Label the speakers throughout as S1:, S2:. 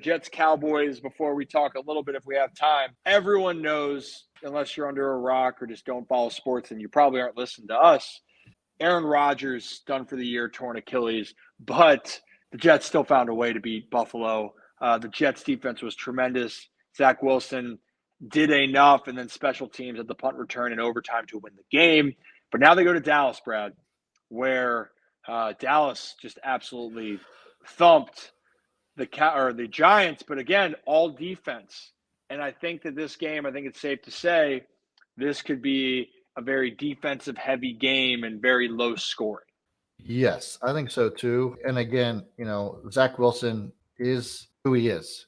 S1: Jets Cowboys, before we talk a little bit if we have time, everyone knows, unless you're under a rock or just don't follow sports, and you probably aren't listening to us, Aaron Rodgers done for the year, torn Achilles, but the Jets still found a way to beat Buffalo. The Jets defense was tremendous. Zach Wilson did enough, and then special teams at the punt return and overtime to win the game. But now they go to Dallas, Brad, where Dallas just absolutely thumped the Giants, but again, all defense. And I think that this game, I think it's safe to say, this could be a very defensive heavy game and very low scoring.
S2: Yes, I think so too. And again, Zach Wilson is who he is.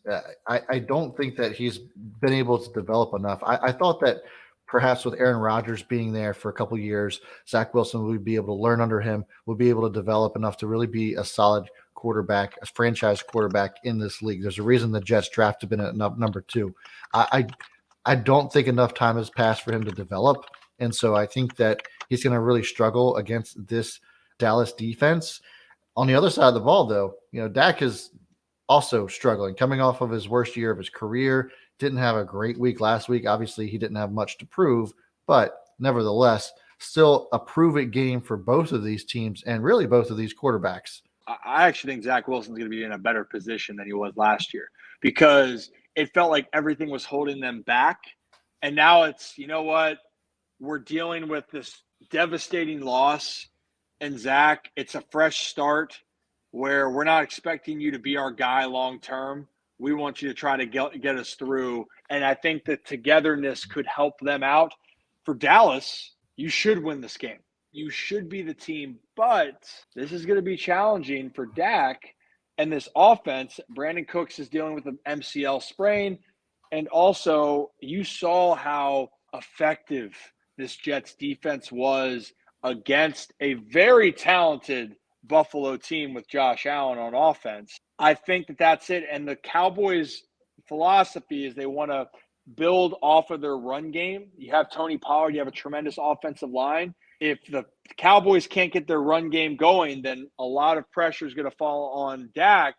S2: I don't think that he's been able to develop enough. I thought that perhaps with Aaron Rodgers being there for a couple of years, Zach Wilson would be able to learn under him, would be able to develop enough to really be a solid quarterback, a franchise quarterback in this league. There's a reason the Jets drafted him at number 2. I don't think enough time has passed for him to develop. And so I think that he's going to really struggle against this Dallas defense. On the other side of the ball, though, Dak is also struggling, coming off of his worst year of his career. Didn't have a great week last week. Obviously, he didn't have much to prove, but nevertheless, still a prove-it game for both of these teams and really both of these quarterbacks.
S1: I actually think Zach Wilson's going to be in a better position than he was last year because it felt like everything was holding them back. And now it's, you know what? We're dealing with this devastating loss. And Zach, it's a fresh start where we're not expecting you to be our guy long term. We want you to try to get us through. And I think that togetherness could help them out. For Dallas, you should win this game. You should be the team, but this is going to be challenging for Dak and this offense. Brandon Cooks is dealing with an MCL sprain. And also, you saw how effective this Jets defense was against a very talented Buffalo team with Josh Allen on offense. I think that that's it. And the Cowboys' philosophy is they want to build off of their run game. You have Tony Pollard. You have a tremendous offensive line. If the Cowboys can't get their run game going, then a lot of pressure is going to fall on Dak.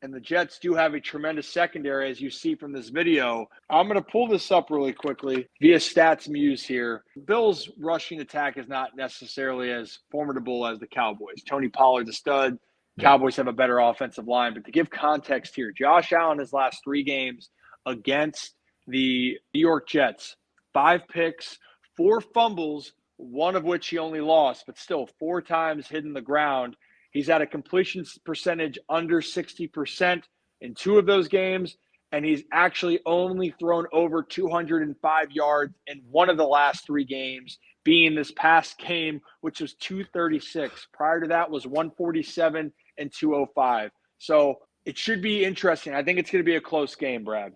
S1: And the Jets do have a tremendous secondary, as you see from this video. I'm going to pull this up really quickly via Stats Muse here. Bills' rushing attack is not necessarily as formidable as the Cowboys. Tony Pollard's a stud. Cowboys have a better offensive line. But to give context here, Josh Allen, his last 3 games against the New York Jets, 5 picks, 4 fumbles, one of which he only lost, but still 4 times hitting the ground. He's at a completion percentage under 60% in 2 of those games, and he's actually only thrown over 205 yards in 1 of the last 3 games, being this past game, which was 236. Prior to that was 147 and 205. So it should be interesting. I think it's going to be a close game, Brad.